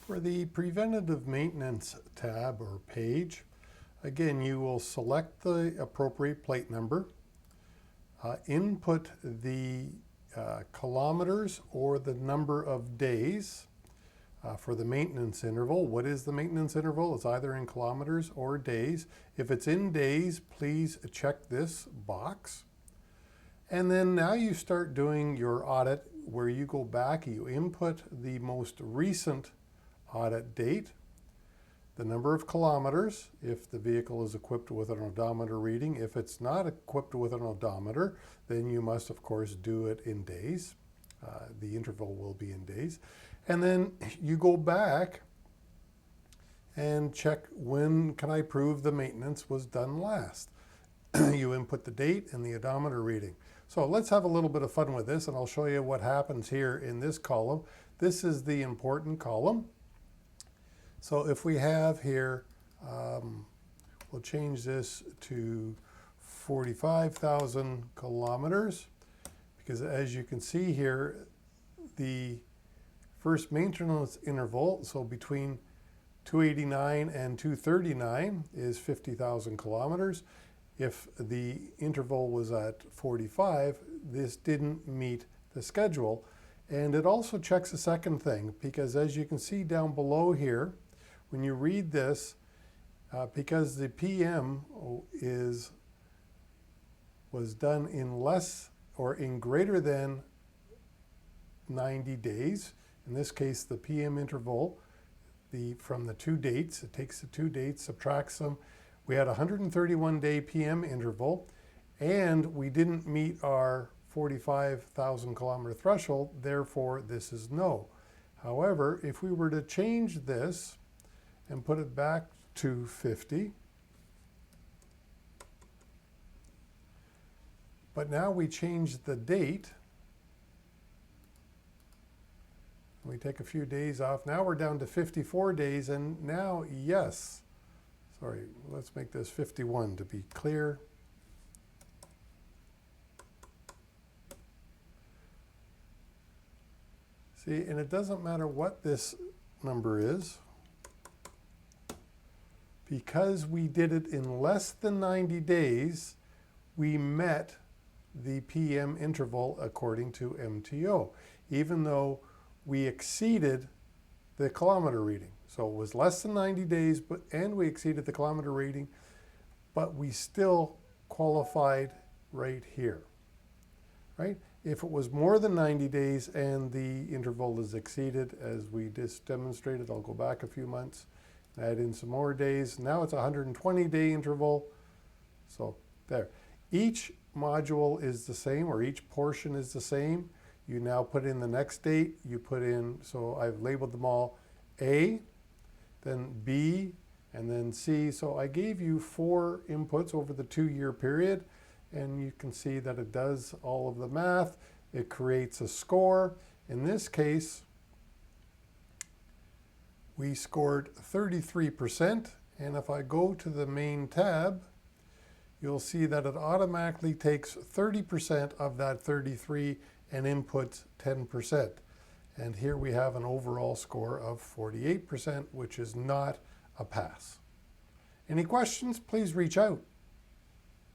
For the preventative maintenance tab or page, again, you will select the appropriate plate number, input the kilometers or the number of days for the maintenance interval. What is the maintenance interval? It's either in kilometers or days. If it's in days, please check this box. And then now you start doing your audit where you go back, you input the most recent audit date, the number of kilometers, if the vehicle is equipped with an odometer reading. If it's not equipped with an odometer, then you must, of course, do it in days. The interval will be in days. And then you go back and check when can I prove the maintenance was done last. You input the date and the odometer reading. So let's have a little bit of fun with this, and I'll show you what happens here in this column. This is the important column. So if we have here, we'll change this to 45,000 kilometers, because as you can see here, the first maintenance interval, so between 289 and 239 is 50,000 kilometers. If the interval was at 45, this didn't meet the schedule. And it also checks a second thing, because as you can see down below here, when you read this, because the PM was done in less or in greater than 90 days, in this case the PM interval, from the two dates, it takes the two dates, subtracts them. We had a 131-day PM interval, and we didn't meet our 45,000 kilometer threshold, therefore this is no. However, if we were to change this and put it back to 50, but now we change the date, we take a few days off, now we're down to 54 days, and now, yes, sorry, let's make this 51 to be clear. See, and it doesn't matter what this number is, because we did it in less than 90 days, we met the PM interval according to MTO, even though we exceeded the kilometer reading. So it was less than 90 days, and we exceeded the kilometer reading, but we still qualified right here, right? If it was more than 90 days and the interval is exceeded, as we just demonstrated, I'll go back a few months, add in some more days. Now it's a 120-day interval. So there. Each module is the same, or each portion is the same. You now put in the next date. You put in, so I've labeled them all A, then B, and then C. So I gave you 4 inputs over the 2-year period, and you can see that it does all of the math. It creates a score. In this case, we scored 33%, and if I go to the main tab, you'll see that it automatically takes 30% of that 33 and inputs 10%. And here we have an overall score of 48%, which is not a pass. Any questions? Please reach out.